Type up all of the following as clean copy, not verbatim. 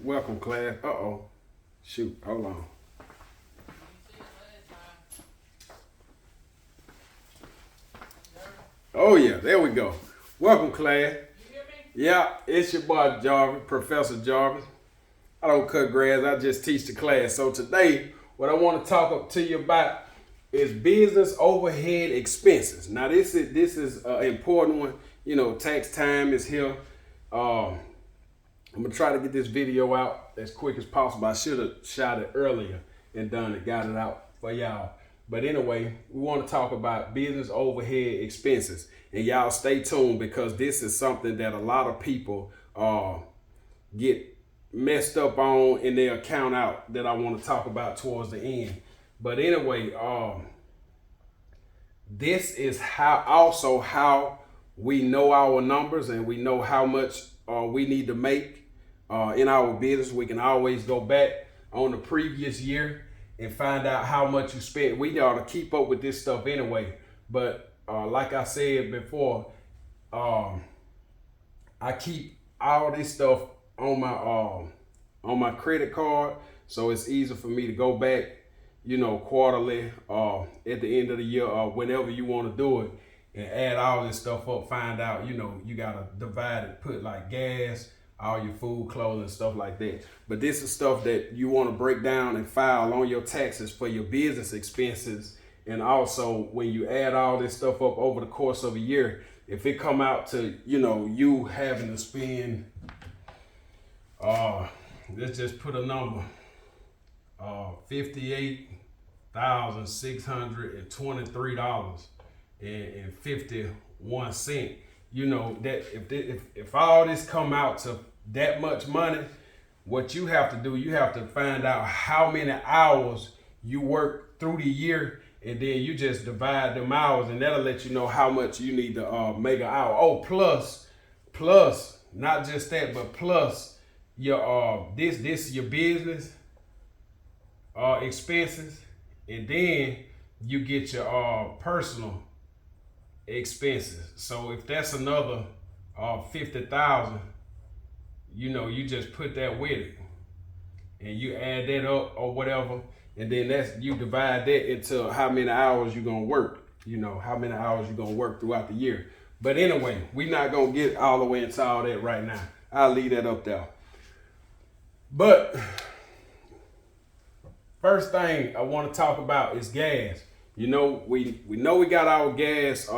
Welcome, class. Uh-oh. Shoot, hold on. Oh, yeah, there we go. Welcome, class. Yeah, it's your boy Jarvis, Professor Jarvis. I don't cut grass, I just teach the class. So today, what I want to talk to you about is business overhead expenses. Now, this is an important one. You know, tax time is here. I'm gonna try to get this video out as quick as possible. I should have shot it earlier and done it, got it out for y'all. But anyway, we want to talk about business overhead expenses. And y'all stay tuned because this is something that a lot of people get messed up on in their account out that I want to talk about towards the end. But anyway, this is how we know our numbers and we know how much we need to make in our business. We can always go back on the previous year and find out how much you spent. We ought to keep up with this stuff anyway. But like I said before, I keep all this stuff on my credit card, so it's easy for me to go back, you know, quarterly, at the end of the year, or whenever you want to do it, and add all this stuff up. Find out, you know, you gotta divide it, put like gas, all your food, clothing, stuff like that. But this is stuff that you want to break down and file on your taxes for your business expenses. And also when you add all this stuff up over the course of a year, if it come out to, you know, you having to spend, let's just put a number, $58,623.51. You know, that if all this come out to that much money, what you have to do, you have to find out how many hours you work through the year, and then you just divide them hours, and that'll let you know how much you need to make an hour. Oh, plus, not just that, but plus your this your business expenses, and then you get your personal expenses. So if that's another 50,000, you know, you just put that with it and you add that up or whatever, and then that's, you divide that into how many hours you're gonna work, you know, how many hours you're gonna work throughout the year. But anyway, we're not gonna get all the way into all that right now. I'll leave that up there. But first thing I want to talk about is gas. You know, we know we got our gas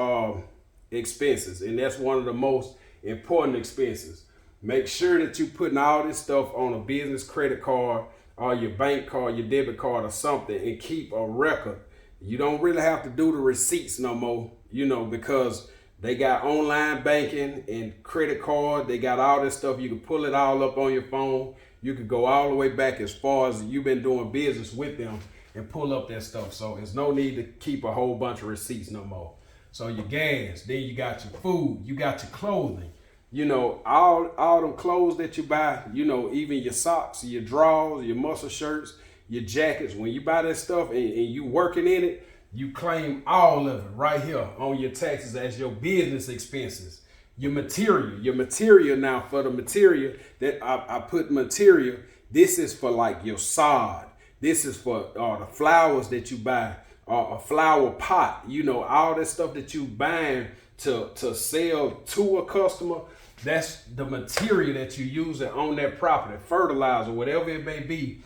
expenses, and that's one of the most important expenses. Make sure that you putting all this stuff on a business credit card or your bank card, your debit card or something, and keep a record. You don't really have to do the receipts no more, you know, because they got online banking and credit card. They got all this stuff. You can pull it all up on your phone. You could go all the way back as far as you've been doing business with them and pull up that stuff. So there's no need to keep a whole bunch of receipts no more. So your gas, then you got your food, you got your clothing, you know, all them clothes that you buy, you know, even your socks, your drawers, your muscle shirts, your jackets. When you buy that stuff and you working in it, you claim all of it right here on your taxes as your business expenses. Your material now, for the material that I put material, this is for like your sod. This is for the flowers that you buy, a flower pot, you know, all that stuff that you buying to sell to a customer. That's the material that you use on that property, fertilizer, whatever it may be.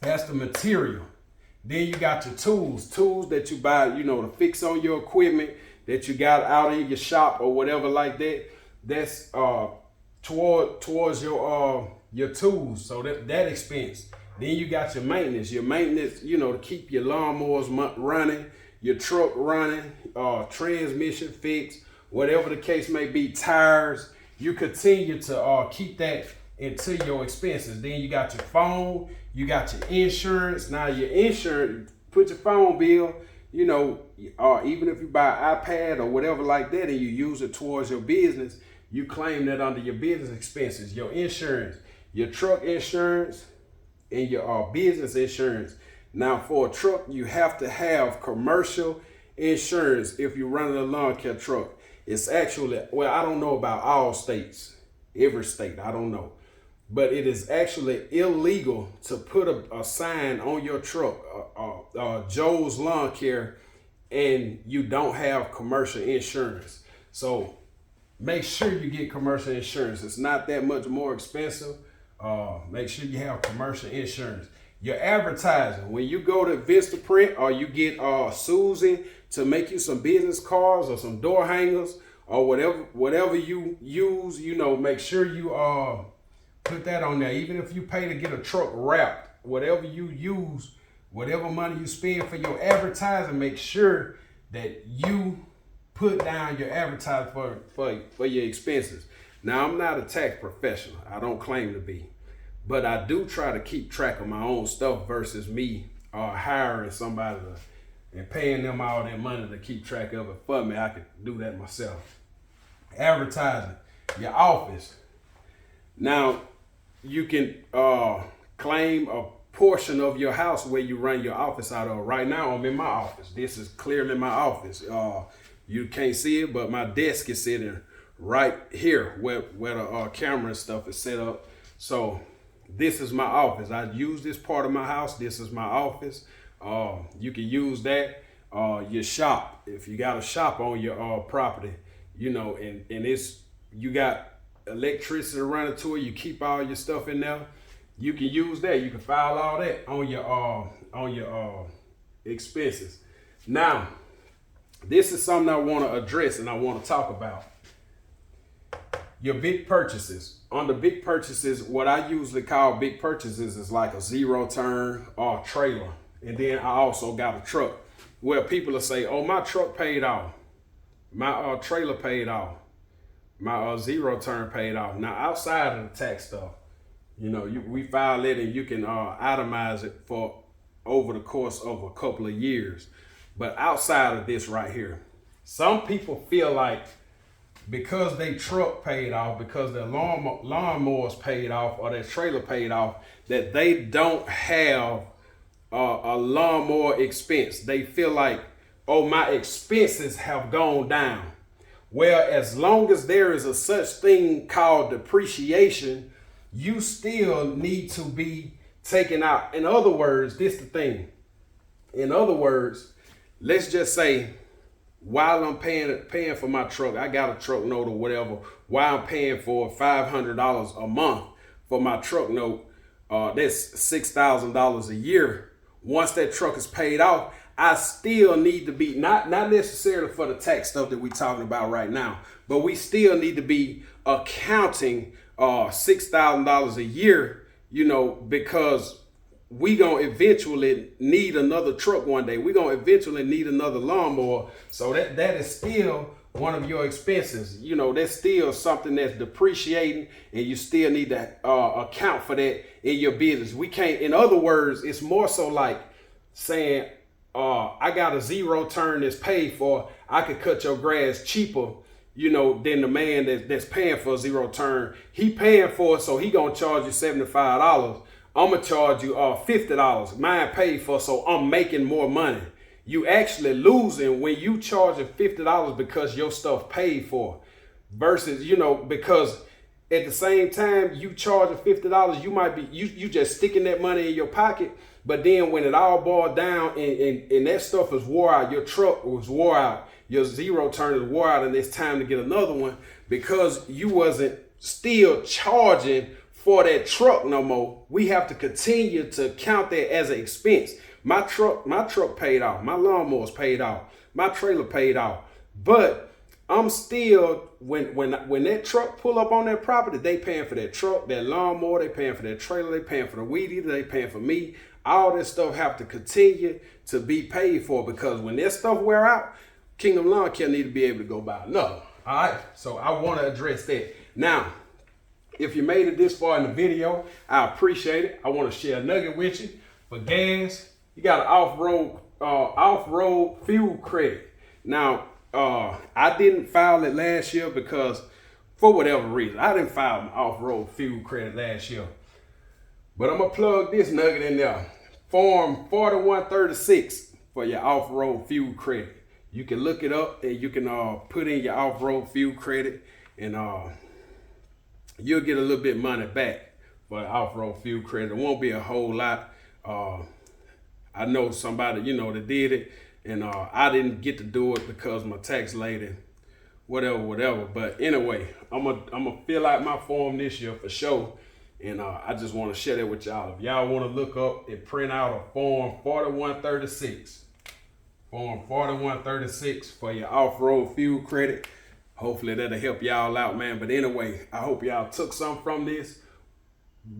That's the material. Then you got your tools that you buy, you know, to fix on your equipment that you got out in your shop or whatever like that. That's towards your tools. So that expense. Then you got your maintenance, you know, to keep your lawnmowers running, your truck running, transmission fixed, whatever the case may be, tires. You continue to keep that into your expenses. Then you got your phone, you got your insurance. Now your insurance, put your phone bill, you know, even if you buy an iPad or whatever like that and you use it towards your business, you claim that under your business expenses. Your insurance, your truck insurance, and your business insurance. Now for a truck, you have to have commercial insurance if you're running a lawn care truck. It's actually, well, I don't know about all states, every state, I don't know. but it is actually illegal to put a sign on your truck, Joe's Lawn Care, and you don't have commercial insurance. So make sure you get commercial insurance. It's not that much more expensive. Make sure you have commercial insurance. Your advertising, when you go to Vistaprint or you get Susan to make you some business cards or some door hangers or whatever you use, make sure you put that on there. Even if you pay to get a truck wrapped, whatever you use, whatever money you spend for your advertising, make sure that you put down your advertising for your expenses. Now, I'm not a tax professional. I don't claim to be. But I do try to keep track of my own stuff versus me hiring somebody and paying them all their money to keep track of it for me. I could do that myself. Advertising, your office. Now, you can claim a portion of your house where you run your office out of. Right now, I'm in my office. This is clearly my office. You can't see it, but my desk is sitting right here where the camera and stuff is set up. So this is my office. I use this part of my house. This is my office. You can use that. Your shop, if you got a shop on your property, and it's, you got electricity running to it. You keep all your stuff in there. You can use that. You can file all that on your expenses. Now, this is something I want to address and I want to talk about. Your big purchases. On the big purchases, what I usually call big purchases is like a zero turn or trailer. And then I also got a truck where people will say, oh, my truck paid off. My trailer paid off. My zero turn paid off. Now, outside of the tax stuff, we file it and you can itemize it for over the course of a couple of years. But outside of this right here, some people feel like because their truck paid off, because their lawnmowers paid off, or their trailer paid off, that they don't have a lawnmower expense. They feel like, oh, my expenses have gone down. Well, as long as there is a such thing called depreciation, you still need to be taken out. In other words, this is the thing. In other words, let's just say, while I'm paying for my truck, I got a truck note or whatever, while I'm paying for $500 a month for my truck note, that's $6,000 a year. Once that truck is paid off, I still need to be, not necessarily for the tax stuff that we're talking about right now, but we still need to be accounting $6,000 a year, because we gonna eventually need another truck one day. We gonna eventually need another lawnmower. So that is still one of your expenses. That's still something that's depreciating, and you still need to account for that in your business. We can't, in other words, it's more so like saying, I got a zero turn that's paid for. I could cut your grass cheaper, than the man that's paying for a zero turn. He paying for it, so he gonna charge you $75. I'm gonna charge you $50. Mine paid for, so I'm making more money. You actually losing when you charging $50 because your stuff paid for, versus because at the same time you charging $50, you might be you just sticking that money in your pocket. But then when it all boiled down and that stuff is wore out, your truck was wore out, your zero turn is wore out, and it's time to get another one because you wasn't still charging for that truck no more. We have to continue to count that as an expense. My truck paid off. My lawnmower's paid off. My trailer paid off. But I'm still, when that truck pull up on that property, they paying for that truck, that lawnmower, they paying for that trailer, they paying for the weed eater, they paying for me. All this stuff have to continue to be paid for, because when that stuff wear out, Kingdom Lawn Care need to be able to go buy another. All right, so I want to address that. Now, if you made it this far in the video, I appreciate it. I want to share a nugget with you. For gas, you got an off-road fuel credit. Now, I didn't file it last year because, for whatever reason, I didn't file an off-road fuel credit last year. But I'm going to plug this nugget in there. Form 4136 for your off-road fuel credit. You can look it up and you can put in your off-road fuel credit, and you'll get a little bit of money back for off-road fuel credit. It won't be a whole lot. I know somebody, that did it, and I didn't get to do it because my tax lady, whatever. But anyway, I'm gonna fill out my form this year for sure, and I just want to share that with y'all. If y'all want to look up and print out a form 4136, form 4136 for your off-road fuel credit. Hopefully that'll help y'all out, man. But anyway, I hope y'all took something from this.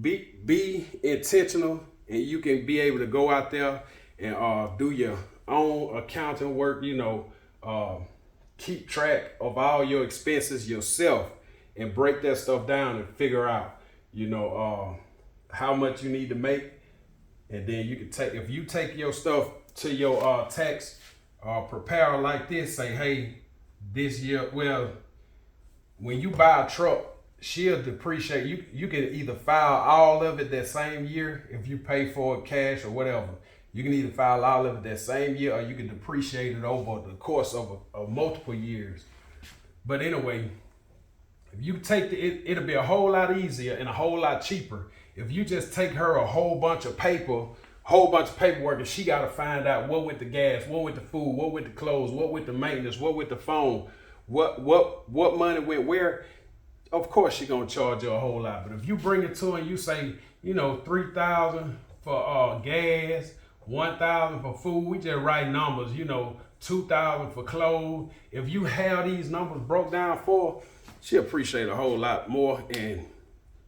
Be intentional, and you can be able to go out there and do your own accounting work. Keep track of all your expenses yourself and break that stuff down and figure out, how much you need to make. And then you can if you take your stuff to your tax preparer like this, say, hey, this year, well, when you buy a truck, she'll depreciate. You can either file all of it that same year if you pay for it cash or whatever. You can either file all of it that same year, or you can depreciate it over the course of multiple years. But anyway, if you take it'll be a whole lot easier and a whole lot cheaper if you just take her a whole bunch of paperwork, and she got to find out what with the gas, what with the food, what with the clothes, what with the maintenance, what with the phone, what money went where. Of course she gonna charge you a whole lot. But if you bring it to her and you say, $3,000 for gas, $1,000 for food, we just write numbers, $2,000 for clothes. If you have these numbers broke down for her, she appreciate a whole lot more, and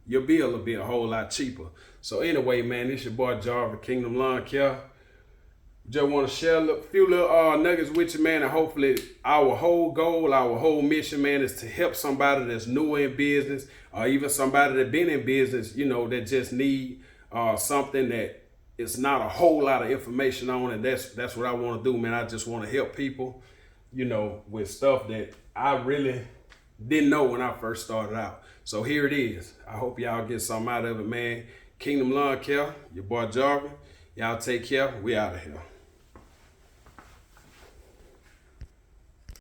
your bill will be a whole lot cheaper. So anyway, man, this your boy Jarvis, Kingdom Lawn Care. Just want to share a few little nuggets with you, man, and hopefully our whole goal, our whole mission, man, is to help somebody that's newer in business, or even somebody that's been in business, that just need something that it's not a whole lot of information on, and that's what I want to do, man. I just want to help people, with stuff that I really didn't know when I first started out. So here it is. I hope y'all get something out of it, man. Kingdom Lawn Care, your boy Jarvis. Y'all take care. We out of here.